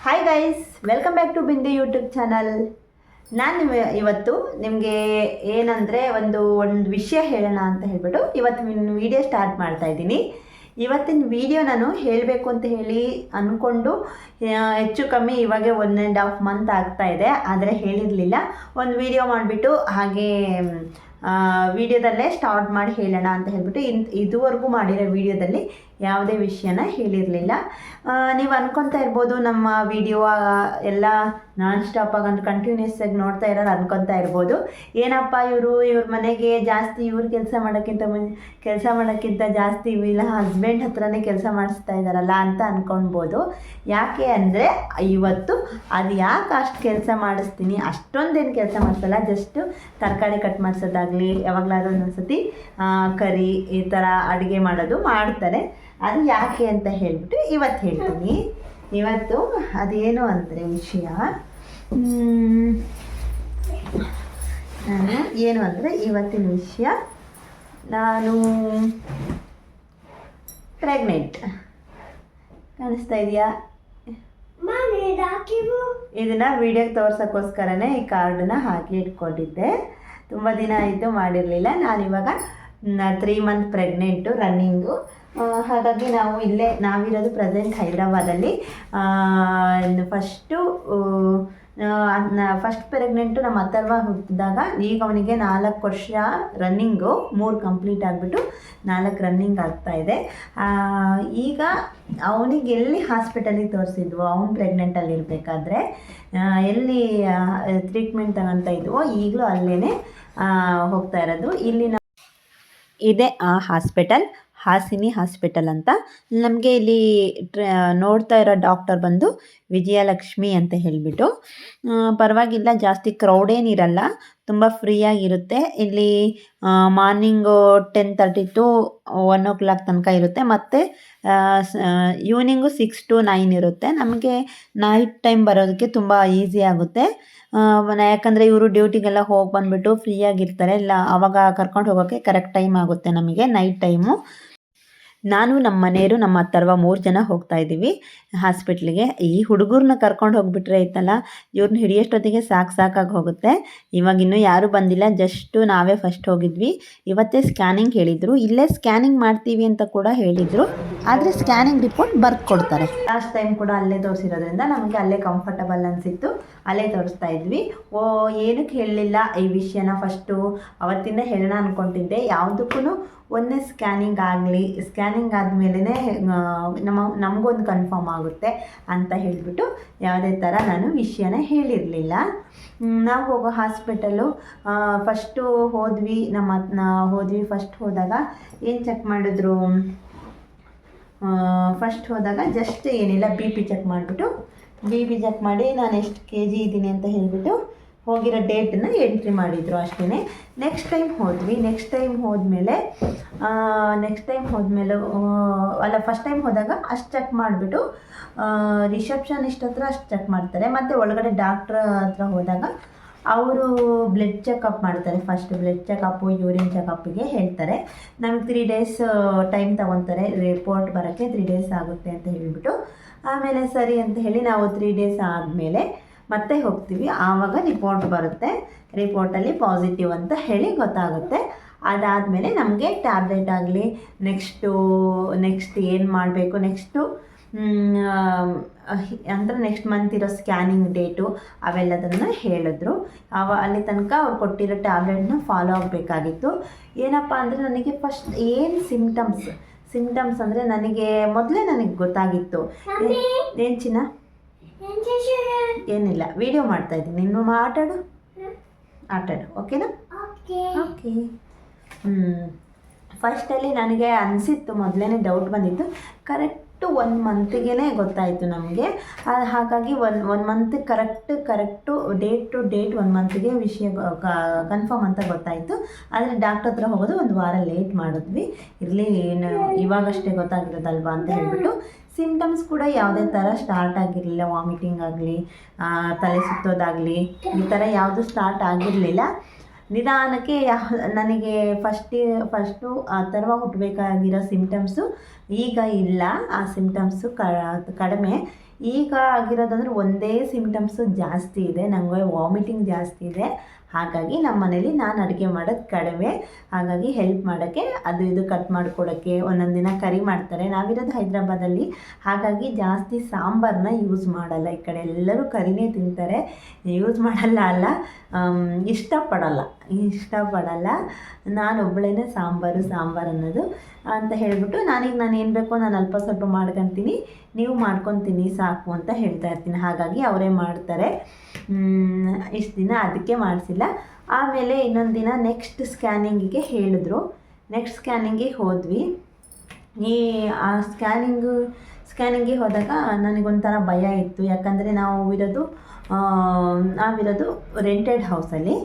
Hi guys, welcome back to Bindu YouTube channel. ನಾನು ಇವತ್ತು ನಿಮಗೆ ಏನಂದರೆ ಒಂದು ವಿಷಯ ಹೇಳೋಣ ಅಂತ ಹೇಳ್ಬಿಟ್ಟು ಇವತ್ತಿನ ವಿಡಿಯೋ ಸ್ಟಾರ್ಟ್ ಮಾಡ್ತಾ ಇದ್ದೀನಿ. ಇವತ್ತಿನ ವಿಡಿಯೋ ನಾನು ಹೇಳಬೇಕು ಅಂತ ಹೇಳಿ ಅಂದ್ಕೊಂಡು ಹೆಚ್ಚು ಕಮ್ಮಿ ಇವಾಗ 1.5 ಮಂತ್ ಆಗ್ತಾ ಇದೆ, ಆದರೆ ಹೇಳಿರಲಿಲ್ಲ. ಒಂದು ವಿಡಿಯೋ ಮಾಡಿಬಿಟ್ಟು ಹಾಗೆ ವಿಡಿಯೋದಲ್ಲೇ ಸ್ಟಾರ್ಟ್ ಮಾಡಿ ಹೇಳೋಣ ಅಂತ ಹೇಳ್ಬಿಟ್ಟು ಇದುವರೆಗೂ ಮಾಡಿರೋ ವಿಡಿಯೋದಲ್ಲಿ ಯಾವುದೇ ವಿಷಯನ ಹೇಳಿರಲಿಲ್ಲ. ನೀವು ಅನ್ಕೊತಾ ಇರ್ಬೋದು, ನಮ್ಮ ವಿಡಿಯೋ ಎಲ್ಲ ನಾನ್ ಸ್ಟಾಪಾಗಿ ಕಂಟಿನ್ಯೂಸ್ ಆಗಿ ನೋಡ್ತಾ ಇರೋರು ಅನ್ಕೊತಾ ಇರ್ಬೋದು, ಏನಪ್ಪ ಇವ್ರ ಮನೆಗೆ ಜಾಸ್ತಿ ಇವ್ರು ಕೆಲಸ ಮಾಡೋಕ್ಕಿಂತ ಜಾಸ್ತಿ ಇಲ್ಲ ಹಸ್ಬೆಂಡ್ ಹತ್ರನೇ ಕೆಲಸ ಮಾಡಿಸ್ತಾ ಇದ್ದಾರಲ್ಲ ಅಂತ ಅಂದ್ಕೊಳ್ಬೋದು. ಯಾಕೆ ಅಂದರೆ ಇವತ್ತು ಅದು ಯಾಕೆ ಅಷ್ಟು ಕೆಲಸ ಮಾಡಿಸ್ತೀನಿ, ಅಷ್ಟೊಂದೇನು ಕೆಲಸ ಮಾಡಿಸಲ್ಲ, ಜಸ್ಟು ತರಕಾರಿ ಕಟ್ ಮಾಡಿಸೋದಾಗಲಿ, ಯಾವಾಗಲಾದ್ರೂ ಒಂದೊಂದ್ಸತಿ ಕರಿ ಈ ಥರ ಅಡುಗೆ ಮಾಡೋದು ಮಾಡ್ತಾರೆ. ಅದು ಯಾಕೆ ಅಂತ ಹೇಳ್ಬಿಟ್ಟು ಇವತ್ತು ಹೇಳ್ತೀನಿ. ಇವತ್ತು ಅದೇನು ಅಂದರೆ ವಿಷಯ ಏನು ಅಂದರೆ ಇವತ್ತಿನ ವಿಷಯ, ನಾನು ಪ್ರೆಗ್ನೆಂಟ್. ಕಾಣಿಸ್ತಾ ಇದೆಯಾ? ಇದನ್ನು ವಿಡಿಯೋಗೆ ತೋರ್ಸೋಕ್ಕೋಸ್ಕರನೇ ಈ ಕಾರ್ಡನ್ನ ಹಾಕಿ ಇಟ್ಕೊಂಡಿದ್ದೆ. ತುಂಬ ದಿನ ಆಯಿತು ಮಾಡಿರಲಿಲ್ಲ. ನಾನಿವಾಗ 3 ಮಂತ್ ಪ್ರೆಗ್ನೆಂಟು ರನ್ನಿಂಗು. ಹಾಗಾಗಿ ನಾವಿರೋದು ಪ್ರೆಸೆಂಟ್ ಹೈದ್ರಾಬಾದಲ್ಲಿ. ಫಸ್ಟ್ ಪ್ರೆಗ್ನೆಂಟು ನಮ್ಮ ಅಥರ್ವ ಹುಟ್ಟಿದಾಗ, ಈಗ ಅವನಿಗೆ 4 ವರ್ಷ ರನ್ನಿಂಗು, 3 ಕಂಪ್ಲೀಟ್ ಆಗಿಬಿಟ್ಟು 4 ರನ್ನಿಂಗ್ ಆಗ್ತಾಯಿದೆ. ಈಗ ಅವನಿಗೆ ಎಲ್ಲಿ ಹಾಸ್ಪಿಟಲಿಗೆ ತೋರಿಸಿದ್ವೋ, ಅವ್ನು ಪ್ರೆಗ್ನೆಂಟಲ್ಲಿ ಇರಬೇಕಾದ್ರೆ ಎಲ್ಲಿ ಟ್ರೀಟ್ಮೆಂಟ್ ತಗೊತಾ ಇದ್ವೋ ಈಗಲೂ ಅಲ್ಲೇ ಹೋಗ್ತಾ ಇರೋದು. ಇಲ್ಲಿ ಇದೆ ಆ ಹಾಸ್ಪಿಟಲ್, ಹಾಸಿನಿ ಹಾಸ್ಪಿಟಲ್ ಅಂತ. ನಮಗೆ ಇಲ್ಲಿ ನೋಡ್ತಾ ಇರೋ ಡಾಕ್ಟರ್ ಬಂದು ವಿಜಯಲಕ್ಷ್ಮಿ ಅಂತ ಹೇಳಿಬಿಟ್ಟು. ಪರವಾಗಿಲ್ಲ, ಜಾಸ್ತಿ ಕ್ರೌಡೇನಿರಲ್ಲ, ತುಂಬ ಫ್ರೀಯಾಗಿರುತ್ತೆ. ಇಲ್ಲಿ ಮಾರ್ನಿಂಗು 10:30 to 1 o'clock ತನಕ ಇರುತ್ತೆ, ಮತ್ತು ಈವ್ನಿಂಗು 6 to 9 ಇರುತ್ತೆ. ನಮಗೆ ನೈಟ್ ಟೈಮ್ ಬರೋದಕ್ಕೆ ತುಂಬ ಈಸಿ ಆಗುತ್ತೆ. ಯಾಕಂದರೆ ಇವರು ಡ್ಯೂಟಿಗೆಲ್ಲ ಹೋಗಿ ಬಂದುಬಿಟ್ಟು ಫ್ರೀಯಾಗಿರ್ತಾರೆ, ಇಲ್ಲ ಆವಾಗ ಕರ್ಕೊಂಡು ಹೋಗೋಕ್ಕೆ ಕರೆಕ್ಟ್ ಟೈಮ್ ಆಗುತ್ತೆ ನಮಗೆ ನೈಟ್ ಟೈಮು. ನಾನು, ನಮ್ಮ ಮನೆಯವರು, ನಮ್ಮ ಅಥರ್ವ 3 ಜನ ಹೋಗ್ತಾ ಇದ್ದೀವಿ ಹಾಸ್ಪಿಟ್ಲಿಗೆ. ಈ ಹುಡುಗರನ್ನ ಕರ್ಕೊಂಡು ಹೋಗಿಬಿಟ್ರೆ ಐತಲ್ಲ, ಇವ್ರನ್ನ ಹಿಡಿಯೋಷ್ಟೊತ್ತಿಗೆ ಸಾಕಾಗಿ ಹೋಗುತ್ತೆ. ಇವಾಗ ಇನ್ನೂ ಯಾರೂ ಬಂದಿಲ್ಲ, ಜಸ್ಟು ನಾವೇ ಫಸ್ಟ್ ಹೋಗಿದ್ವಿ. ಇವತ್ತೇ ಸ್ಕ್ಯಾನಿಂಗ್ ಹೇಳಿದರು, ಇಲ್ಲೇ ಸ್ಕ್ಯಾನಿಂಗ್ ಮಾಡ್ತೀವಿ ಅಂತ ಕೂಡ ಹೇಳಿದರು, ಆದರೆ ಸ್ಕ್ಯಾನಿಂಗ್ ರಿಪೋರ್ಟ್ ಬರ್ದು ಕೊಡ್ತಾರೆ. ಲಾಸ್ಟ್ ಟೈಮ್ ಕೂಡ ಅಲ್ಲೇ ತೋರಿಸಿರೋದ್ರಿಂದ ನಮಗೆ ಅಲ್ಲೇ ಕಂಫರ್ಟಬಲ್ ಅನಿಸಿತ್ತು, ಅಲ್ಲೇ ತೋರಿಸ್ತಾ ಇದ್ವಿ. ಏನಕ್ಕೆ ಹೇಳಲಿಲ್ಲ ಈ ವಿಷಯನ, ಫಸ್ಟು ಅವತ್ತಿಂದ ಹೇಳೋಣ ಅಂದ್ಕೊತಿದ್ದೆ. ಯಾವುದಕ್ಕೂ ಒಂದೇ ಸ್ಕ್ಯಾನಿಂಗ್ ಆದಮೇಲೆ ನಮಗೊಂದು ಕನ್ಫರ್ಮ್ ಆಗುತ್ತೆ ಅಂತ ಹೇಳಿಬಿಟ್ಟು ಯಾವುದೇ ಥರ ನಾನು ವಿಷಯನ ಹೇಳಿರಲಿಲ್ಲ. ನಾವು ಹೋಗೋ ಹಾಸ್ಪಿಟಲು ಫಸ್ಟು ಹೋದ್ವಿ. ಫಸ್ಟ್ ಹೋದಾಗ ಏನು ಚೆಕ್ ಮಾಡಿದ್ರು, ಫಸ್ಟ್ ಹೋದಾಗ ಜಸ್ಟ್ ಏನಿಲ್ಲ BP ಚೆಕ್ ಮಾಡಿಬಿಟ್ಟು, BP ಚೆಕ್ ಮಾಡಿ ನಾನು ಎಷ್ಟು kg ಇದ್ದೀನಿ ಅಂತ ಹೇಳಿಬಿಟ್ಟು ಹೋಗಿರೋ ಡೇಟನ್ನು ಎಂಟ್ರಿ ಮಾಡಿದರು ಅಷ್ಟೇ. ನೆಕ್ಸ್ಟ್ ಟೈಮ್ ಹೋದ್ಮೇಲೆ ಅಲ್ಲ, ಫಸ್ಟ್ ಟೈಮ್ ಹೋದಾಗ ಅಷ್ಟು ಚೆಕ್ ಮಾಡಿಬಿಟ್ಟು ರಿಸೆಪ್ಷನಿಸ್ಟ್ ಹತ್ರ ಅಷ್ಟು ಚೆಕ್ ಮಾಡ್ತಾರೆ, ಮತ್ತು ಒಳಗಡೆ ಡಾಕ್ಟ್ರ್ ಹತ್ರ ಹೋದಾಗ ಅವರು ಬ್ಲಡ್ ಚೆಕಪ್ ಮಾಡ್ತಾರೆ. ಫಸ್ಟ್ ಬ್ಲಡ್ ಚೆಕಪ್ಪು, ಯೂರಿನ್ ಚೆಕಪ್ಪಿಗೆ ಹೇಳ್ತಾರೆ. ನಮಗೆ 3 days ಟೈಮ್ ತೊಗೊತಾರೆ, ರಿಪೋರ್ಟ್ ಬರೋಕ್ಕೆ 3 days ಆಗುತ್ತೆ ಅಂತ ಹೇಳಿಬಿಟ್ಟು. ಆಮೇಲೆ ಸರಿ ಅಂತ ಹೇಳಿ ನಾವು 3 days ಆದಮೇಲೆ ಮತ್ತೆ ಹೋಗ್ತೀವಿ. ಆವಾಗ ರಿಪೋರ್ಟ್ ಬರುತ್ತೆ, ರಿಪೋರ್ಟಲ್ಲಿ ಪಾಸಿಟಿವ್ ಅಂತ ಹೇಳಿ ಗೊತ್ತಾಗುತ್ತೆ. ಅದಾದಮೇಲೆ ನಮಗೆ ಟ್ಯಾಬ್ಲೆಟ್ ಆಗಲಿ, ನೆಕ್ಸ್ಟ್ ಏನು ಮಾಡಬೇಕು, ಅಂದರೆ ನೆಕ್ಸ್ಟ್ ಮಂತ್ ಇರೋ ಸ್ಕ್ಯಾನಿಂಗ್ ಡೇಟು ಅವೆಲ್ಲದನ್ನು ಹೇಳಿದ್ರು. ಅಲ್ಲಿ ತನಕ ಅವ್ರು ಕೊಟ್ಟಿರೋ ಟ್ಯಾಬ್ಲೆಟ್ನ ಫಾಲೋ ಆಗಬೇಕಾಗಿತ್ತು. ಏನಪ್ಪ ಅಂದರೆ ನನಗೆ ಫಸ್ಟ್ ಏನು ಸಿಮ್ಟಮ್ಸ್ ಅಂದರೆ ಮೊದಲೇ ನನಗೆ ಗೊತ್ತಾಗಿತ್ತು. ಏನು ಚಿನ್ನ? ಏನಿಲ್ಲ, ವಿಡಿಯೋ ಮಾಡ್ತಾ ಇದ್ದೀನಿ, ನೀನು ಆಟಾಡು, ಓಕೆನಾ? ಓಕೆ. ಫಸ್ಟಲ್ಲಿ ನನಗೆ ಅನಿಸಿತ್ತು, ಮೊದಲೇ ಡೌಟ್ ಬಂದಿತ್ತು. ಕರೆಕ್ಟು 1 ಮಂತ್ಗೆ ಗೊತ್ತಾಯಿತು ನಮಗೆ. ಹಾಗಾಗಿ 1 month correct date to date 1 ಮಂತ್ಗೆ ವಿಷಯ ಕನ್ಫರ್ಮ್ ಅಂತ ಗೊತ್ತಾಯಿತು. ಆದರೆ ಡಾಕ್ಟ್ರ್ ಹತ್ರ ಹೋಗೋದು 1 ವಾರ ಲೇಟ್ ಮಾಡಿದ್ವಿ. ಇರಲಿ, ಇವಾಗಷ್ಟೇ ಗೊತ್ತಾಗಿರೋದಲ್ವಾ ಅಂತ ಹೇಳ್ಬಿಟ್ಟು. ಸಿಮ್ಟಮ್ಸ್ ಕೂಡ ಯಾವುದೇ ಥರ ಸ್ಟಾರ್ಟ್ ಆಗಿರಲಿಲ್ಲ, ವಾಮಿಟಿಂಗ್ ಆಗಲಿ, ತಲೆ ಸುತ್ತೋದಾಗಲಿ, ಈ ಥರ ಯಾವುದು ಸ್ಟಾರ್ಟ್ ಆಗಿರಲಿಲ್ಲ. ನಿಧಾನಕ್ಕೆ ನನಗೆ ಫಸ್ಟು ಅಥರ್ವ ಹುಟ್ಟಬೇಕಾಗಿರೋ ಸಿಮ್ಟಮ್ಸು ಈಗ ಇಲ್ಲ. ಆ ಸಿಮ್ಟಮ್ಸು ಕಡಿಮೆ. ಈಗ ಆಗಿರೋದಂದ್ರೆ ಒಂದೇ ಸಿಮ್ಟಮ್ಸು ಜಾಸ್ತಿ ಇದೆ, ನನಗೆ ವಾಮಿಟಿಂಗ್ ಜಾಸ್ತಿ ಇದೆ. ಹಾಗಾಗಿ ನಮ್ಮ ಮನೇಲಿ ನಾನು ಅಡುಗೆ ಮಾಡೋದು ಕಡಿಮೆ, ಹಾಗಾಗಿ ಹೆಲ್ಪ್ ಮಾಡೋಕ್ಕೆ ಅದು ಇದು ಕಟ್ ಮಾಡಿಕೊಡೋಕ್ಕೆ ಒಂದೊಂದು ದಿನ ಕರಿ ಮಾಡ್ತಾರೆ. ನಾವಿರೋದು ಹೈದ್ರಾಬಾದಲ್ಲಿ, ಹಾಗಾಗಿ ಜಾಸ್ತಿ ಸಾಂಬಾರನ್ನ ಯೂಸ್ ಮಾಡಲ್ಲ. ಈ ಕಡೆ ಎಲ್ಲರೂ ಕರಿನೇ ತಿಂತಾರೆ, ಯೂಸ್ ಮಾಡಲ್ಲ ಅಲ್ಲ, ಇಷ್ಟಪಡಲ್ಲ. ನಾನೊಬ್ಬಳೇ ಸಾಂಬಾರು ಅನ್ನೋದು ಅಂತ ಹೇಳಿಬಿಟ್ಟು ನಾನು ಏನು ಬೇಕೋ ನಾನು ಅಲ್ಪ ಸ್ವಲ್ಪ ಮಾಡ್ಕೊತೀನಿ, ನೀವು ಮಾಡ್ಕೊತೀನಿ ಸಾಕು ಅಂತ ಹೇಳ್ತಾ ಇರ್ತೀನಿ. ಹಾಗಾಗಿ ಅವರೇ ಮಾಡ್ತಾರೆ. ಇಷ್ಟು ದಿನ ಅದಕ್ಕೆ ಮಾಡಿಸಿಲ್ಲ. ಆಮೇಲೆ ಇನ್ನೊಂದು ದಿನ ನೆಕ್ಸ್ಟ್ ಸ್ಕ್ಯಾನಿಂಗಿಗೆ ಹೇಳಿದ್ರು. ನೆಕ್ಸ್ಟ್ ಸ್ಕ್ಯಾನಿಂಗಿಗೆ ಹೋದ್ವಿ. ಆ ಸ್ಕ್ಯಾನಿಂಗಿಗೆ ಹೋದಾಗ ನನಗೊಂಥರ ಭಯ ಇತ್ತು. ಯಾಕಂದರೆ ನಾವಿರೋದು ರೆಂಟೆಡ್ ಹೌಸಲ್ಲಿ.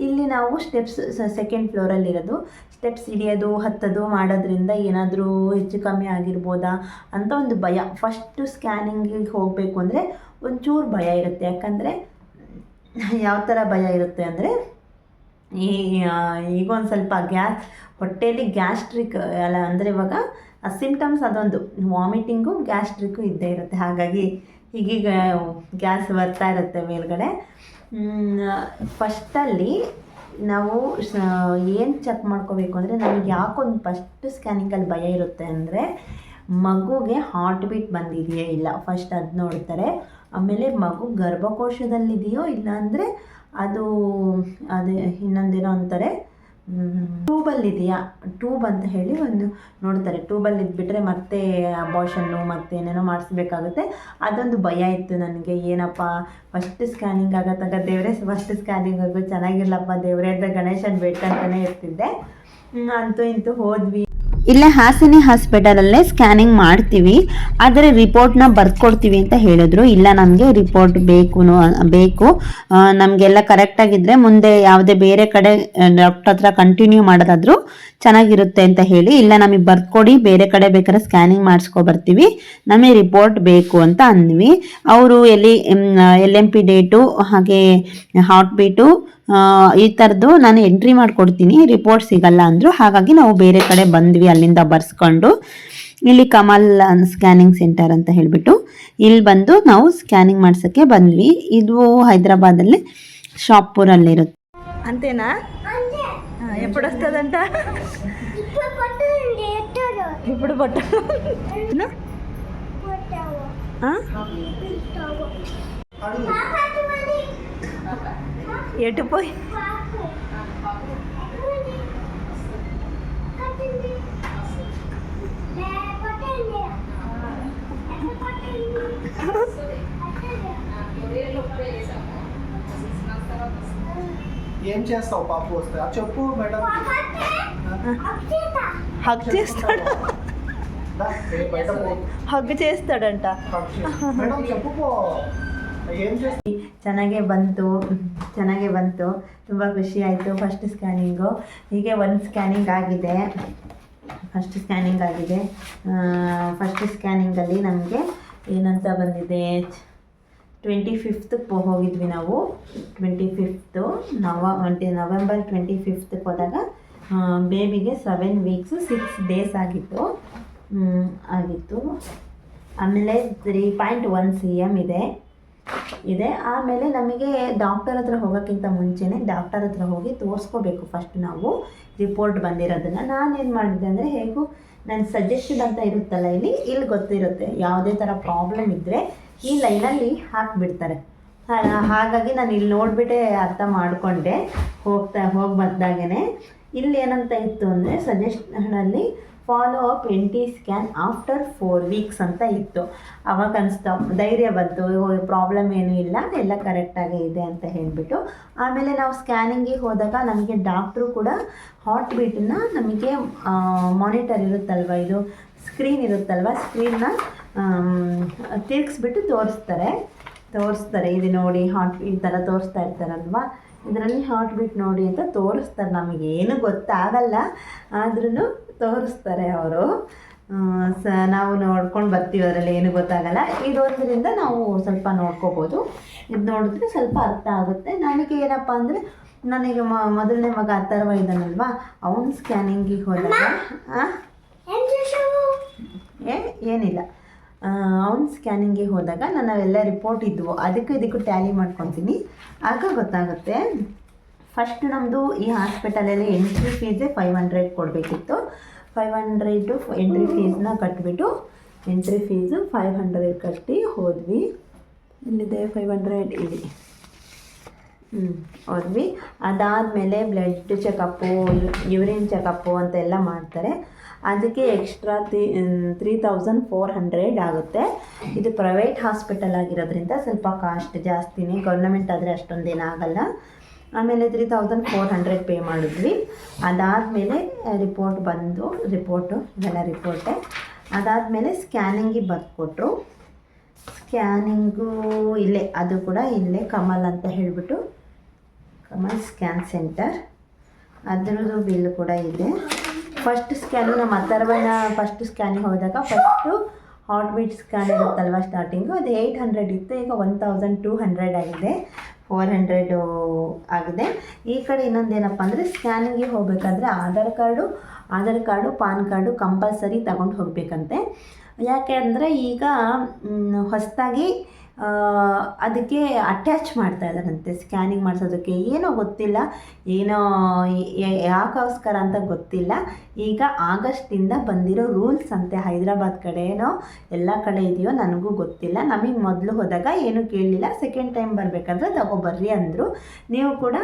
ಇಲ್ಲಿ ನಾವು ಸ್ಟೆಪ್ಸ್ ಸೆಕೆಂಡ್ ಫ್ಲೋರಲ್ಲಿರೋದು. ಸ್ಟೆಪ್ಸ್ ಇಳಿಯೋದು ಹತ್ತೋದು ಮಾಡೋದ್ರಿಂದ ಏನಾದರೂ ಹೆಚ್ಚು ಕಮ್ಮಿ ಆಗಿರ್ಬೋದಾ ಅಂತ ಒಂದು ಭಯ. ಫಸ್ಟು ಸ್ಕ್ಯಾನಿಂಗಿಗೆ ಹೋಗಬೇಕು ಅಂದರೆ ಒಂಚೂರು ಭಯ ಇರುತ್ತೆ. ಯಾಕಂದರೆ ಯಾವ ಥರ ಭಯ ಇರುತ್ತೆ ಅಂದರೆ, ಈಗ ಒಂದು ಸ್ವಲ್ಪ ಹೊಟ್ಟೆಯಲ್ಲಿ ಗ್ಯಾಸ್ಟ್ರಿಕ್ ಅಲ್ಲ ಅಂದರೆ ಇವಾಗ ಆ ಸಿಮ್ಟಮ್ಸ್ ಅದೊಂದು ವಾಮಿಟಿಂಗು ಗ್ಯಾಸ್ಟ್ರಿಕ್ಕು ಇದ್ದೇ ಇರುತ್ತೆ. ಹಾಗಾಗಿ ಈಗೀಗ ಗ್ಯಾಸ್ ಬರ್ತಾ ಇರುತ್ತೆ ಮೇಲ್ಗಡೆ. ಫಸ್ಟಲ್ಲಿ ನಾವು ಏನು ಚೆಕ್ ಮಾಡ್ಕೋಬೇಕು ಅಂದರೆ, ನಮಗೆ ಯಾಕೊಂದು ಫಸ್ಟ್ ಸ್ಕ್ಯಾನಿಂಗಲ್ಲಿ ಭಯ ಇರುತ್ತೆ ಅಂದರೆ ಮಗುಗೆ ಹಾರ್ಟ್ ಬೀಟ್ ಬಂದಿದೆಯೇ ಇಲ್ಲ, ಫಸ್ಟ್ ಅದು ನೋಡ್ತಾರೆ. ಆಮೇಲೆ ಮಗು ಗರ್ಭಕೋಶದಲ್ಲಿದೆಯೋ ಇಲ್ಲ ಅಂದರೆ ಅದು ಇನ್ನೊಂದೇನೋ ಅಂತಾರೆ ಟ್ಯೂಬಲ್ಲಿದೆಯಾ, ಟ್ಯೂಬ್ ಅಂತ ಹೇಳಿ ಒಂದು ನೋಡ್ತಾರೆ. ಟ್ಯೂಬಲ್ಲಿ ಇದ್ಬಿಟ್ರೆ ಮತ್ತೆ ಅಬಾರ್ಷನ್ನು ಮತ್ತೆ ಏನೇನೋ ಮಾಡಿಸ್ಬೇಕಾಗುತ್ತೆ. ಅದೊಂದು ಭಯ ಇತ್ತು ನನಗೆ. ಏನಪ್ಪ ಫಸ್ಟ್ ಸ್ಕ್ಯಾನಿಂಗ್ ಆಗತ್ತಾಗ ದೇವರೇ ಫಸ್ಟ್ ಸ್ಕ್ಯಾನಿಂಗ್ ಚೆನ್ನಾಗಿರ್ಲಪ್ಪ ದೇವರೇ ಅಂತ ಗಣೇಶನ ಬೇಡ್ಕೊಂತಾನೆ ಇರ್ತಿದ್ದೆ. ಅಂತೂ ಇಂತೂ ಹೋದ್ವಿ. ಇಲ್ಲೇ ಹಾಸನಿ ಹಾಸ್ಪಿಟಲಲ್ಲೇ ಸ್ಕ್ಯಾನಿಂಗ್ ಮಾಡ್ತೀವಿ, ಆದರೆ ರಿಪೋರ್ಟ್ನ ಬರ್ಕೊಡ್ತೀವಿ ಅಂತ ಹೇಳಿದ್ರು. ಇಲ್ಲ, ನಮಗೆ ರಿಪೋರ್ಟ್ ಬೇಕು, ನಮಗೆಲ್ಲ ಕರೆಕ್ಟಾಗಿದ್ದರೆ ಮುಂದೆ ಯಾವುದೇ ಬೇರೆ ಕಡೆ ಡಾಕ್ಟರ್ ಹತ್ರ ಕಂಟಿನ್ಯೂ ಮಾಡೋದಾದರೂ ಚೆನ್ನಾಗಿರುತ್ತೆ ಅಂತ ಹೇಳಿ, ಇಲ್ಲ ನಮಗೆ ಬರ್ಕೊಡಿ, ಬೇರೆ ಕಡೆ ಬೇಕಾದ್ರೆ ಸ್ಕ್ಯಾನಿಂಗ್ ಮಾಡಿಸ್ಕೊಬರ್ತೀವಿ, ನಮಗೆ ರಿಪೋರ್ಟ್ ಬೇಕು ಅಂತ ಅಂದ್ವಿ. ಅವರು LMP ಡೇಟು ಹಾಗೆ ಹಾರ್ಟ್ ಬೀಟು ಈ ಥರದ್ದು ನಾನು ಎಂಟ್ರಿ ಮಾಡಿಕೊಡ್ತೀನಿ, ರಿಪೋರ್ಟ್ ಸಿಗಲ್ಲ ಅಂದರು. ಹಾಗಾಗಿ ನಾವು ಬೇರೆ ಕಡೆ ಬಂದ್ವಿ, ಅಲ್ಲಿಂದ ಬರ್ಸ್ಕೊಂಡು ಇಲ್ಲಿ ಕಮಲ್ ಸ್ಕ್ಯಾನಿಂಗ್ ಸೆಂಟರ್ ಅಂತ ಹೇಳಿಬಿಟ್ಟು ಇಲ್ಲಿ ಬಂದು ನಾವು ಸ್ಕ್ಯಾನಿಂಗ್ ಮಾಡ್ಸೋಕ್ಕೆ ಬಂದ್ವಿ. ಇದು ಹೈದ್ರಾಬಾದಲ್ಲಿ ಶಾಪುರಲ್ಲಿರುತ್ತೆ ಅಂತೇನಾ? ಎప్పుడు వస్తుందంట? ఇప్పుడు బట్టలు ఎటు పోయి ఏం చేస్తావు పాపు వస్తే అది చెప్పు మేడం. హగ్ చేస్తాడు, బయట హగ్ చేస్తాడంట. మేడం చెప్పు ఏం చేస్తా. ಚೆನ್ನಾಗೇ ಬಂತು, ತುಂಬ ಖುಷಿ ಆಯಿತು. ಫಸ್ಟ್ ಸ್ಕ್ಯಾನಿಂಗು ಹೀಗೆ ಒಂದು ಸ್ಕ್ಯಾನಿಂಗ್ ಆಗಿದೆ. ಫಸ್ಟ್ ಸ್ಕ್ಯಾನಿಂಗಲ್ಲಿ ನಮಗೆ ಏನಂತ ಬಂದಿದೆ, 25th ಹೋಗಿದ್ವಿ ನಾವು. 25th ನವೆಂಬರ್ 25th ಹೋದಾಗ ಬೇಬಿಗೆ 7 weeks 6 days ಆಗಿತ್ತು. ಆಮೇಲೆ 3.1 cm ಇದೆ. ಆಮೇಲೆ ನಮಗೆ ಡಾಕ್ಟರ್ ಹತ್ರ ಹೋಗೋಕ್ಕಿಂತ ಮುಂಚೆನೇ ಡಾಕ್ಟರ್ ಹತ್ರ ಹೋಗಿ ತೋರಿಸ್ಕೋಬೇಕು ಫಸ್ಟ್ ನಾವು ರಿಪೋರ್ಟ್ ಬಂದಿರೋದನ್ನು. ನಾನೇನು ಮಾಡಿದೆ ಅಂದರೆ, ಹೇಗೂ ನನ್ನ ಸಜೆಷನ್ ಅಂತ ಇರುತ್ತಲ್ಲ, ಇಲ್ಲಿ ಗೊತ್ತಿರುತ್ತೆ ಯಾವುದೇ ಥರ ಪ್ರಾಬ್ಲಮ್ ಇದ್ದರೆ ಈ ಲೈನಲ್ಲಿ ಹಾಕಿಬಿಡ್ತಾರೆ. ಹಾಗಾಗಿ ನಾನು ಇಲ್ಲಿ ನೋಡಿಬಿಟ್ಟೆ ಅರ್ಥ ಮಾಡಿಕೊಂಡೆ ಹೋಗಿ ಬಂದಾಗೇ. ಇಲ್ಲಿ ಏನಂತ ಇತ್ತು ಅಂದರೆ ಸಜೆಷನಲ್ಲಿ follow up NT scan after 4 weeks ಅಂತ ಇತ್ತು. ಅವಾಗ ಅನಿಸ್ತಾ ಧೈರ್ಯ ಬಂತು, ಪ್ರಾಬ್ಲಮ್ ಏನೂ ಇಲ್ಲ, ಎಲ್ಲ ಕರೆಕ್ಟಾಗೇ ಇದೆ ಅಂತ ಹೇಳಿಬಿಟ್ಟು. ಆಮೇಲೆ ನಾವು ಸ್ಕ್ಯಾನಿಂಗಿಗೆ ಹೋದಾಗ ನಮಗೆ ಡಾಕ್ಟ್ರು ಕೂಡ ಹಾರ್ಟ್ ಬೀಟನ್ನ ನಮಗೆ ಮಾನಿಟರ್ ಇರುತ್ತಲ್ವ, ಇದು ಸ್ಕ್ರೀನ್ ಇರುತ್ತಲ್ವ, ಸ್ಕ್ರೀನ್ನ ತಿರ್ಗಿಸ್ಬಿಟ್ಟು ತೋರಿಸ್ತಾರೆ. ಇದು ನೋಡಿ ಹಾರ್ಟ್ ಈ ಥರ ತೋರಿಸ್ತಾ ಇರ್ತಾರಲ್ವ, ಇದರಲ್ಲಿ ಹಾರ್ಟ್ ಬೀಟ್ ನೋಡಿ ಅಂತ ತೋರಿಸ್ತಾರೆ. ನಮಗೇನು ಗೊತ್ತಾಗಲ್ಲ, ಆದ್ರೂ ತೋರಿಸ್ತಾರೆ ಅವರು. ನಾವು ನೋಡ್ಕೊಂಡು ಬರ್ತೀವಿ, ಅದರಲ್ಲಿ ಏನು ಗೊತ್ತಾಗಲ್ಲ. ಇರೋದ್ರಿಂದ ನಾವು ಸ್ವಲ್ಪ ನೋಡ್ಕೋಬೋದು. ಇದು ನೋಡಿದ್ರೆ ಸ್ವಲ್ಪ ಅರ್ಥ ಆಗುತ್ತೆ. ನನಗೆ ಏನಪ್ಪ ಅಂದರೆ, ನನಗೆ ಮೊದಲನೇ ಮಗ ಅಥರ್ವ ಇದ್ದಾನಲ್ವ, ಅವನು ಸ್ಕ್ಯಾನಿಂಗಿಗೆ ಹೋದಾಗ ಏನಿಲ್ಲ, ಅವ್ನ ಸ್ಕ್ಯಾನಿಂಗ್ಗೆ ಹೋದಾಗ ನಾನು ಅವೆಲ್ಲ ರಿಪೋರ್ಟ್ ಇದ್ವು, ಇದಕ್ಕೂ ಟ್ಯಾಲಿ ಮಾಡ್ಕೊತೀನಿ, ಆಗ ಗೊತ್ತಾಗುತ್ತೆ. ಫಸ್ಟ್ ನಮ್ಮದು ಈ ಹಾಸ್ಪಿಟಲಲ್ಲಿ ಎಂಟ್ರಿ ಫೀಸೇ 500 ಕೊಡಬೇಕಿತ್ತು. 500 ಎಂಟ್ರಿ ಫೀಸ್ನ ಕಟ್ಟಿಬಿಟ್ಟು ಎಂಟ್ರಿ ಫೀಸು 500 ಕಟ್ಟಿ ಹೋದ್ವಿ. ಇಲ್ಲಿದೆ 500 ಇಲ್ಲಿ ಹೋದ್ವಿ. ಅದಾದಮೇಲೆ ಬ್ಲಡ್ ಚೆಕಪ್ಪು, ಯೂರಿನ್ ಚೆಕಪ್ಪು ಅಂತೆಲ್ಲ ಮಾಡ್ತಾರೆ. ಅದಕ್ಕೆ ಎಕ್ಸ್ಟ್ರಾ 3400 ಆಗುತ್ತೆ. ಇದು ಪ್ರೈವೇಟ್ ಹಾಸ್ಪಿಟಲ್ ಆಗಿರೋದ್ರಿಂದ ಸ್ವಲ್ಪ ಕಾಸ್ಟ್ ಜಾಸ್ತಿನೇ, ಗೌರ್ನಮೆಂಟ್ ಆದರೆ ಅಷ್ಟೊಂದೇನಾಗಲ್ಲ. ಆಮೇಲೆ 3400 ಪೇ ಮಾಡಿದ್ವಿ. ಅದಾದಮೇಲೆ ರಿಪೋರ್ಟು ಇವೆಲ್ಲ ರಿಪೋರ್ಟೇ. ಅದಾದಮೇಲೆ ಸ್ಕ್ಯಾನಿಂಗಿಗೆ ಬರ್ಕೊಟ್ರು. ಸ್ಕ್ಯಾನಿಂಗು ಇಲ್ಲೇ, ಅದು ಕೂಡ ಇಲ್ಲೇ ಕಮಲ್ ಅಂತ ಹೇಳಿಬಿಟ್ಟು, ಕಮಲ್ ಸ್ಕ್ಯಾನ್ ಸೆಂಟರ್, ಅದರದ್ದು ಬಿಲ್ ಕೂಡ ಇದೆ. ಫಸ್ಟ್ ಸ್ಕ್ಯಾನು ನಮ್ಮ ಅಥರ್ವನ ಫಸ್ಟ್ ಸ್ಕ್ಯಾನಿಗೆ ಹೋದಾಗ ಫಸ್ಟು ಹಾರ್ಟ್ ಬೀಟ್ ಸ್ಕ್ಯಾನ್ ಇರುತ್ತಲ್ವ ಸ್ಟಾರ್ಟಿಂಗು, ಅದು 800 ಇತ್ತು, ಈಗ 1200 ಆಗಿದೆ, 400 ಆಗಿದೆ. ಈ ಕಡೆ ಇನ್ನೊಂದೇನಪ್ಪ ಅಂದರೆ ಸ್ಕ್ಯಾನಿಂಗಿಗೆ ಹೋಗಬೇಕಾದ್ರೆ Aadhaar card PAN card compulsory ತಗೊಂಡು ಹೋಗಬೇಕಂತೆ. ಯಾಕೆ ಅಂದರೆ ಈಗ ಹೊಸದಾಗಿ ಅದಕ್ಕೆ ಅಟ್ಯಾಚ್ ಮಾಡ್ತಾ ಇದ್ದಾರಂತೆ ಸ್ಕ್ಯಾನಿಂಗ್ ಮಾಡಿಸೋದಕ್ಕೆ. ಏನೋ ಗೊತ್ತಿಲ್ಲ, ಯಾಕೋಸ್ಕರ ಅಂತ ಗೊತ್ತಿಲ್ಲ. ಈಗ ಆಗಸ್ಟಿಂದ ಬಂದಿರೋ ರೂಲ್ಸ್ ಅಂತೆ, ಹೈದರಾಬಾದ್ ಕಡೆನೋ ಎಲ್ಲ ಕಡೆ ಇದೆಯೋ ನನಗೂ ಗೊತ್ತಿಲ್ಲ. ನಮಗೆ ಮೊದಲು ಹೋದಾಗ ಏನೂ ಕೇಳಲಿಲ್ಲ, ಸೆಕೆಂಡ್ ಟೈಮ್ ಬರಬೇಕಾದ್ರೆ ತಗೊಬರ್ರಿ ಅಂದರು. ನೀವು ಕೂಡ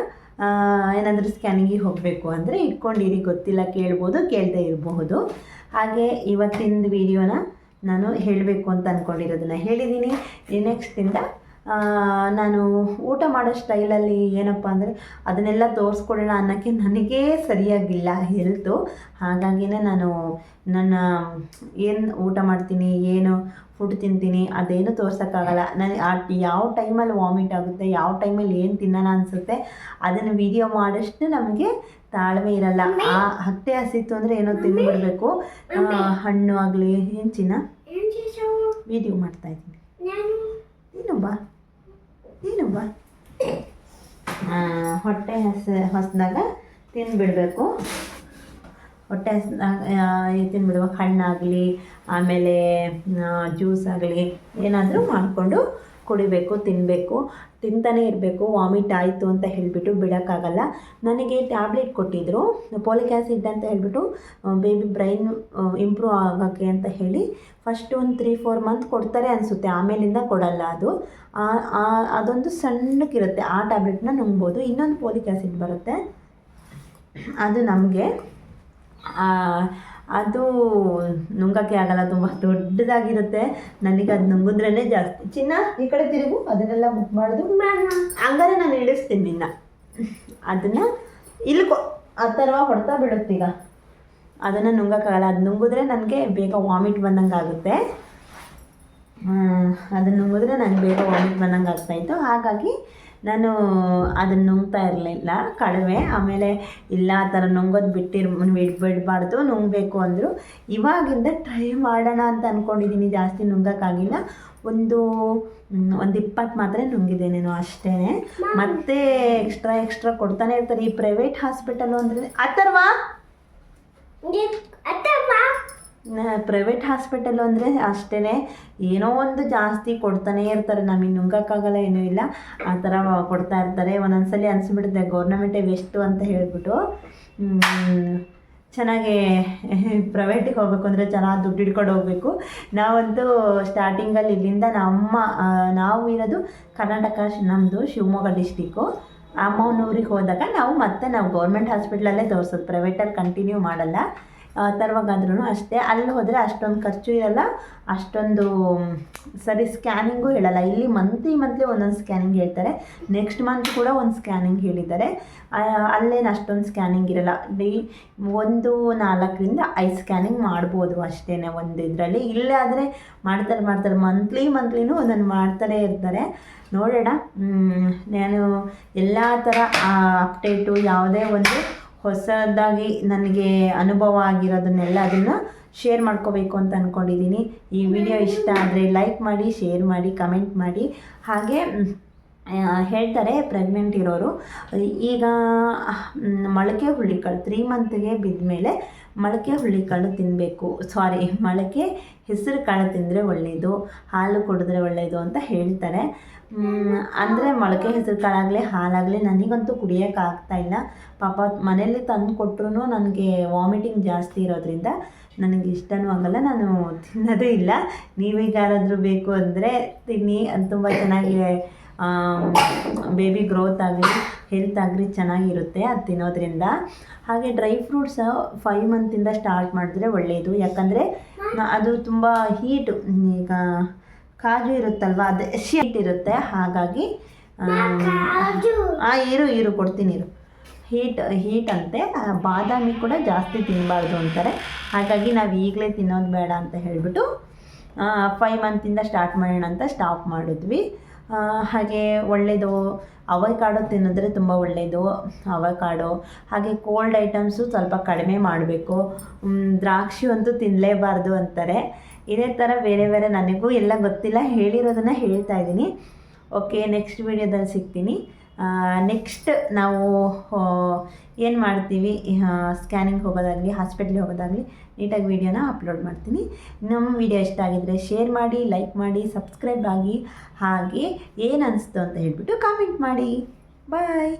ಏನಾದರೂ ಸ್ಕ್ಯಾನಿಂಗಿಗೆ ಹೋಗಬೇಕು ಅಂದರೆ ಇಟ್ಕೊಂಡಿರಿ, ಗೊತ್ತಿಲ್ಲ, ಕೇಳ್ಬೋದು, ಕೇಳದೇ ಇರಬಹುದು. ಹಾಗೆ ಇವತ್ತಿನ ವಿಡಿಯೋನ ನಾನು ಹೇಳಬೇಕು ಅಂತ ಅಂದ್ಕೊಂಡಿರೋದನ್ನು ಹೇಳಿದ್ದೀನಿ. ನೆಕ್ಸ್ಟಿಂದ ನಾನು ಊಟ ಮಾಡೋ ಸ್ಟೈಲಲ್ಲಿ ಏನಪ್ಪ ಅಂದರೆ ಅದನ್ನೆಲ್ಲ ತೋರಿಸ್ಕೊಡೋಣ ಅನ್ನೋಕ್ಕೆ ನನಗೇ ಸರಿಯಾಗಿಲ್ಲ ಹೆಲ್ತು. ಹಾಗಾಗಿನೇ ನಾನು ನನ್ನ ಏನು ಊಟ ಮಾಡ್ತೀನಿ, ಏನು ಫುಡ್ ತಿಂತೀನಿ ಅದೇನು ತೋರ್ಸೋಕ್ಕಾಗಲ್ಲ. ನನಗೆ ಯಾವ ಟೈಮಲ್ಲಿ ವಾಮಿಟ್ ಆಗುತ್ತೆ, ಯಾವ ಟೈಮಲ್ಲಿ ಏನು ತಿನ್ನೋಣ ಅನಿಸುತ್ತೆ ಅದನ್ನು ವಿಡಿಯೋ ಮಾಡೋಷ್ಟು ನಮಗೆ ತಾಳ್ಮೆ ಇರಲ್ಲ. ಹೊಟ್ಟೆ ಹಸಿತ್ತು ಅಂದರೆ ಏನೋ ತಿಂದುಬಿಡಬೇಕು, ಹಣ್ಣು ಆಗಲಿ. ಏನು ಚಿನ್ನ ವಿಡಿಯೋ ಮಾಡ್ತಾಯಿದ್ದೀನಿ, ನೀನು ಬಾ. ಹೊಟ್ಟೆ ಹಸಿದಾಗ ತಿಂದುಬಿಡಬೇಕು, ಹೊಟ್ಟೆ ತಿಂದುಬಿಡ್ಬೇಕು. ಹಣ್ಣಾಗಲಿ, ಆಮೇಲೆ ಜ್ಯೂಸ್ ಆಗಲಿ ಏನಾದರೂ ಮಾಡಿಕೊಂಡು ಕುಡಿಬೇಕು, ತಿನ್ನಬೇಕು, ತಿಂತಾನೇ ಇರಬೇಕು. ವಾಮಿಟ್ ಆಯಿತು ಅಂತ ಹೇಳಿಬಿಟ್ಟು ಬಿಡೋಕ್ಕಾಗಲ್ಲ. ನನಗೆ ಟ್ಯಾಬ್ಲೆಟ್ ಕೊಟ್ಟಿದ್ದರು, ಪೋಲಿಕ್ ಆ್ಯಸಿಡ್ ಅಂತ ಹೇಳಿಬಿಟ್ಟು, ಬೇಬಿ ಬ್ರೈನ್ ಇಂಪ್ರೂವ್ ಆಗೋಕ್ಕೆ ಅಂತ ಹೇಳಿ. ಫಸ್ಟ್ ಒಂದು 3-4 ಮಂತ್ ಕೊಡ್ತಾರೆ ಅನಿಸುತ್ತೆ, ಆಮೇಲಿಂದ ಕೊಡಲ್ಲ. ಅದೊಂದು ಸಣ್ಣಕ್ಕಿರುತ್ತೆ, ಆ ಟ್ಯಾಬ್ಲೆಟ್ನ ನುಂಗ್ಬೋದು. ಇನ್ನೊಂದು ಪೋಲಿಕ್ ಆ್ಯಸಿಡ್ ಬರುತ್ತೆ, ಅದು ನಮಗೆ ಅದು ನುಂಗೋಕ್ಕೆ ಆಗಲ್ಲ, ತುಂಬ ದೊಡ್ಡದಾಗಿರುತ್ತೆ. ನನಗೆ ಅದು ನುಂಗಿದ್ರೇ ಜಾಸ್ತಿ. ಚಿನ್ನ ಈ ಕಡೆ ತಿರುಗು, ಅದನ್ನೆಲ್ಲ ಮುಟ್ಬಾರ್ದು. ಹಂಗಾರೆ ನಾನು ಇಳಿಸ್ತೀನಿ ನಿನ್ನ, ಅದನ್ನು ಇಲ್ಕೊ. ಆ ಥರ ಹೊಡ್ತಾ ಬಿಡುತ್ತೀಗ, ಅದನ್ನು ನುಂಗೋಕ್ಕಾಗಲ್ಲ. ಅದು ನುಂಗಿದ್ರೆ ನನಗೆ ಬೇಗ ವಾಮಿಟ್ ಬಂದಂಗೆ ಆಗುತ್ತೆ. ಅದನ್ನು ನುಂಗಿದ್ರೆ ನನಗೆ ಬೇಗ ವಾಮಿಟ್ ಬಂದಂಗೆ ಆಗ್ತಾಯಿತ್ತು. ಹಾಗಾಗಿ ನಾನು ಅದನ್ನು ನುಂಗ್ತಾ ಇರಲಿಲ್ಲ, ಕಡಿಮೆ. ಆಮೇಲೆ ಇಲ್ಲ ಆ ಥರ ನುಂಗೋದು ಬಿಡಬಾರ್ದು, ನುಂಗಬೇಕು ಅಂದರು. ಇವಾಗಿಂದ ಟ್ರೈ ಮಾಡೋಣ ಅಂತ ಅಂದ್ಕೊಂಡಿದ್ದೀನಿ. ಜಾಸ್ತಿ ನುಂಗೋಕ್ಕಾಗಿಲ್ಲ, ಒಂದು 20 ಮಾತ್ರ ನುಂಗಿದ್ದೇನೇನೋ ಅಷ್ಟೇ. ಮತ್ತೆ ಎಕ್ಸ್ಟ್ರಾ ಕೊಡ್ತಾನೆ ಇರ್ತಾರೆ ಈ ಪ್ರೈವೇಟ್ ಹಾಸ್ಪಿಟಲು ಅಂದರೆ. ಪ್ರೈವೇಟ್ ಹಾಸ್ಪಿಟಲು ಅಂದರೆ ಅಷ್ಟೇ, ಏನೋ ಒಂದು ಜಾಸ್ತಿ ಕೊಡ್ತಾನೇ ಇರ್ತಾರೆ. ನಮಗೆ ನುಂಗೋಕ್ಕಾಗಲ್ಲ, ಏನೂ ಇಲ್ಲ, ಆ ಥರ ಕೊಡ್ತಾ ಇರ್ತಾರೆ. ಒಂದೊಂದ್ಸಲಿ ಅನಿಸ್ಬಿಡುತ್ತೆ ಗೌರ್ನಮೆಂಟೇ ಬೆಸ್ಟು ಅಂತ ಹೇಳಿಬಿಟ್ಟು. ಚೆನ್ನಾಗಿ ಪ್ರೈವೇಟಿಗೆ ಹೋಗಬೇಕು ಅಂದರೆ ಚೆನ್ನಾಗಿ ದುಡ್ಡು ಹಿಡ್ಕೊಂಡು ಹೋಗಬೇಕು. ನಾವಂತೂ ಸ್ಟಾರ್ಟಿಂಗಲ್ಲಿ ಇಲ್ಲಿಂದ ನಾವು ಇರೋದು ಕರ್ನಾಟಕ, ನಮ್ಮದು ಶಿವಮೊಗ್ಗ ಡಿಸ್ಟಿಕ್ಕು. ಅಮ್ಮನೂರಿಗೆ ಹೋದಾಗ ನಾವು ಗೌರ್ಮೆಂಟ್ ಹಾಸ್ಪಿಟ್ಲಲ್ಲೇ ತೋರಿಸೋದು, ಪ್ರೈವೇಟಲ್ಲಿ ಕಂಟಿನ್ಯೂ ಮಾಡಲ್ಲ. ತರುವಾಗಾದ್ರೂ ಅಷ್ಟೇ, ಅಲ್ಲಿ ಹೋದರೆ ಅಷ್ಟೊಂದು ಖರ್ಚು ಇರಲ್ಲ, ಅಷ್ಟೊಂದು ಸರಿ ಸ್ಕ್ಯಾನಿಂಗು ಹೇಳಲ್ಲ. ಇಲ್ಲಿ ಮಂತ್ಲಿ ಒಂದೊಂದು ಸ್ಕ್ಯಾನಿಂಗ್ ಹೇಳ್ತಾರೆ, ನೆಕ್ಸ್ಟ್ ಮಂತ್ ಕೂಡ ಒಂದು ಸ್ಕ್ಯಾನಿಂಗ್ ಹೇಳಿದ್ದಾರೆ. ಅಲ್ಲೇನು ಅಷ್ಟೊಂದು ಸ್ಕ್ಯಾನಿಂಗ್ ಇರಲ್ಲ. ಒಂದು 4ರಿಂದ 5 ಸ್ಕ್ಯಾನಿಂಗ್ ಮಾಡ್ಬೋದು ಅಷ್ಟೇ ಒಂದು ಇದರಲ್ಲಿ. ಇಲ್ಲೇ ಆದರೆ ಮಾಡ್ತಾರೆ ಮಂತ್ಲಿನೂ ಒಂದೊಂದು ಮಾಡ್ತಾನೇ ಇರ್ತಾರೆ. ನೋಡೋಣ, ನಾನು ಎಲ್ಲ ಥರ ಅಪ್ಡೇಟು, ಯಾವುದೇ ಒಂದು ಹೊಸದಾಗಿ ನನಗೆ ಅನುಭವ ಆಗಿರೋದನ್ನೆಲ್ಲ ಅದನ್ನು ಶೇರ್ ಮಾಡ್ಕೋಬೇಕು ಅಂತ ಅಂದ್ಕೊಂಡಿದ್ದೀನಿ. ಈ ವಿಡಿಯೋ ಇಷ್ಟ ಆದರೆ ಲೈಕ್ ಮಾಡಿ, ಶೇರ್ ಮಾಡಿ, ಕಮೆಂಟ್ ಮಾಡಿ. ಹಾಗೆ ಹೇಳ್ತಾರೆ ಪ್ರೆಗ್ನೆಂಟ್ ಇರೋರು ಈಗ ಮೊಳಕೆ ಹುರುಳಿಕಾಳು 3 ಮಂತ್ಗೆ ಬಿದ್ದ ಮೇಲೆ ಮೊಳಕೆ ಹುರುಳಿಕಾಳು ತಿನ್ನಬೇಕು, ಮೊಳಕೆ ಹೆಸರು ಕಾಳು ತಿಂದರೆ ಒಳ್ಳೆಯದು, ಹಾಲು ಕುಡಿದ್ರೆ ಒಳ್ಳೆಯದು ಅಂತ ಹೇಳ್ತಾರೆ. ಅಂದರೆ ಮೊಳಕೆ ಹೆಸರು ಕಾಳಾಗಲಿ ಹಾಲಾಗಲಿ ನನಗಂತೂ ಕುಡಿಯೋಕ್ಕಾಗ್ತಾಯಿಲ್ಲ. ಪಾಪ ಮನೇಲಿ ತಂದು ಕೊಟ್ಟರು ನನಗೆ ವಾಮಿಟಿಂಗ್ ಜಾಸ್ತಿ ಇರೋದ್ರಿಂದ ನನಗೆ ಇಷ್ಟನೂ ಆಗಲ್ಲ, ನಾನು ತಿನ್ನೋದೇ ಇಲ್ಲ. ನೀವೀಗ ಯಾರಾದರೂ ಬೇಕು ಅಂದರೆ ತಿನ್ನಿ, ಅದು ತುಂಬ ಚೆನ್ನಾಗಿ ಬೇಬಿ ಗ್ರೋತ್ ಆಗಲಿ ಹೆಲ್ತ್ ಆಗಲಿ ಚೆನ್ನಾಗಿರುತ್ತೆ ಅದು ತಿನ್ನೋದ್ರಿಂದ. ಹಾಗೆ ಡ್ರೈ ಫ್ರೂಟ್ಸ್ 5 ಮಂತಿಂದ ಸ್ಟಾರ್ಟ್ ಮಾಡಿದ್ರೆ ಒಳ್ಳೆಯದು, ಯಾಕಂದರೆ ಅದು ತುಂಬ ಹೀಟು. ಈಗ ಕಾಜು ಇರುತ್ತಲ್ವ, ಅದೇ ಶೀಟ್ ಇರುತ್ತೆ, ಹಾಗಾಗಿ ಇರು ಕೊಡ್ತೀನಿ ಇರು. ಹೀಟ್ ಅಂತೆ. ಬಾದಾಮಿ ಕೂಡ ಜಾಸ್ತಿ ತಿನ್ನಬಾರ್ದು ಅಂತಾರೆ, ಹಾಗಾಗಿ ನಾವು ಈಗಲೇ ತಿನ್ನೋದು ಬೇಡ ಅಂತ ಹೇಳಿಬಿಟ್ಟು 5 ಮಂತಿಂದ ಸ್ಟಾರ್ಟ್ ಮಾಡೋಣ ಅಂತ ಸ್ಟಾಪ್ ಮಾಡಿದ್ವಿ. ಹಾಗೆ ಒಳ್ಳೆಯದು ಅವಕಾಡೋ ತಿನ್ನಿದ್ರೆ ತುಂಬ ಒಳ್ಳೆಯದು ಅವಕಾಡೋ. ಹಾಗೆ ಕೋಲ್ಡ್ ಐಟಮ್ಸು ಸ್ವಲ್ಪ ಕಡಿಮೆ ಮಾಡಬೇಕು. ದ್ರಾಕ್ಷಿ ಅಂತೂ ತಿನ್ನಲೇಬಾರ್ದು ಅಂತಾರೆ. ಇದೇ ಥರ ಬೇರೆ ಬೇರೆ ನನಗೂ ಎಲ್ಲ ಗೊತ್ತಿಲ್ಲ, ಹೇಳಿರೋದನ್ನು ಹೇಳ್ತಾ ಇದ್ದೀನಿ. ಓಕೆ, ನೆಕ್ಸ್ಟ್ ವೀಡಿಯೋದಲ್ಲಿ ಸಿಗ್ತೀನಿ. ನೆಕ್ಸ್ಟ್ ನಾವು ಏನು ಮಾಡ್ತೀವಿ, ಸ್ಕ್ಯಾನಿಂಗ್ ಹೋಗೋದಾಗಲಿ ಹಾಸ್ಪಿಟ್ಲಿಗೆ ಹೋಗೋದಾಗಲಿ ನೀಟಾಗಿ ವೀಡಿಯೋನ ಅಪ್ಲೋಡ್ ಮಾಡ್ತೀನಿ. ನಮ್ಮ ವೀಡಿಯೋ ಇಷ್ಟ ಆಗಿದ್ದರೆ ಶೇರ್ ಮಾಡಿ, ಲೈಕ್ ಮಾಡಿ, ಸಬ್ಸ್ಕ್ರೈಬ್ ಆಗಿ, ಹಾಗೆ ಏನು ಅನಿಸ್ತು ಅಂತ ಹೇಳ್ಬಿಟ್ಟು ಕಾಮೆಂಟ್ ಮಾಡಿ. ಬಾಯ್.